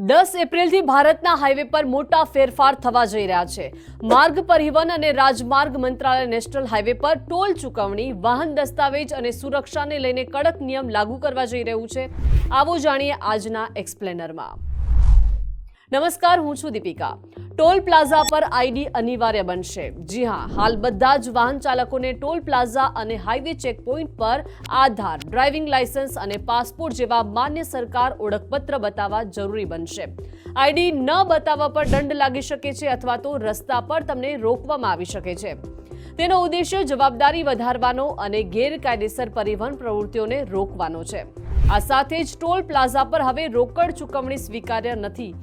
10 એપ્રિલથી ભારતના હાઈવે પર મોટા ફેરફાર થવા જઈ રહ્યા છે। માર્ગ પરિવહન અને રાજમાર્ગ મંત્રાલય નેશનલ હાઈવે પર ટોલ ચૂકવણી, વાહન દસ્તાવેજ અને સુરક્ષાને લઈને કડક નિયમ લાગુ કરવા જઈ રહ્યું છે। આવો જાણીએ આજના એક્સપ્લેનરમાં। નમસ્કાર, હું છું દીપિકા। ટોલ પ્લાઝા પર આઈડી અનિવાર્ય બનશે। જી હા, હાલ બધા જ વાહન ચાલકોને ટોલ પ્લાઝા અને હાઈવે ચેકપોઇન્ટ પર આધાર, ડ્રાઇવિંગ લાયસન્સ અને પાસપોર્ટ જેવા માન્ય સરકાર ઓળખપત્ર બતાવવા જરૂરી બનશે। આઈડી ન બતાવવા પર દંડ લાગી શકે છે અથવા તો રસ્તા પર તમને રોકવામાં આવી શકે છે। તેનો ઉદ્દેશ્ય જવાબદારી વધારવાનો અને ગેરકાયદેસર પરિવહન પ્રવૃત્તિઓને રોકવાનો છે। આ સાથે જ ટોલ પ્લાઝા પર હવે રોકડ ચૂકવણી સ્વીકાર્ય નથી।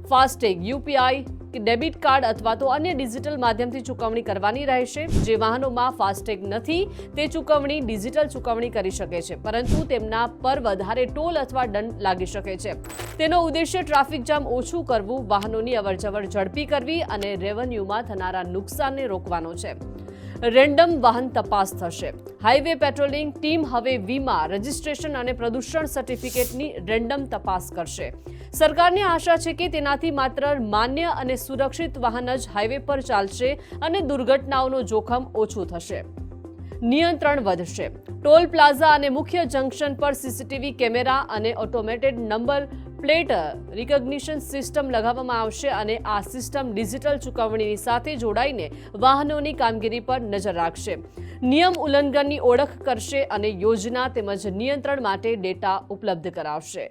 ફાસ્ટેગ, યુપીઆઈ, ડેબિટ કાર્ડ અથવા તો અન્ય ડિજિટલ માધ્યમથી ચૂકવણી કરવાની રહેશે। જે વાહનોમાં ફાસ્ટેગ નથી તે ચૂકવણી ડિજિટલ ચૂકવણી કરી શકે છે, પરંતુ તેમના પર વધારે ટોલ અથવા દંડ લાગી શકે છે। તેનો ઉદ્દેશ્ય ટ્રાફિક જામ ઓછું કરવું, વાહનોની અવરજવર ઝડપી કરવી અને રેવન્યુમાં થનારા નુકસાનને રોકવાનો છે। રેન્ડમ વાહન તપાસ થશે। હાઈવે પેટ્રોલિંગ ટીમ હવે વીમા, રજિસ્ટ્રેશન અને પ્રદૂષણ સર્ટિફિકેટની રેન્ડમ તપાસ કરશે। સરકારને આશા છે કે તેનાથી માત્ર માન્ય અને સુરક્ષિત વાહન જ હાઈવે પર ચાલશે અને દુર્ઘટનાઓનું જોખમ ઓછું થશે। નિયંત્રણ વધશે। ટોલ પ્લાઝા અને મુખ્ય જંકશન પર સીસીટીવી કેમેરા અને automated number plate recognition system લગાવવામાં આવશે અને આ સિસ્ટમ ડિજિટલ ચૂકવણીની સાથે જોડાઈને વાહનોની કામગીરી પર નજર રાખશે, નિયમ ઉલ્લંઘનની ઓળખ કરશે અને યોજના તેમજ નિયંત્રણ માટે ડેટા ઉપલબ્ધ કરાવશે।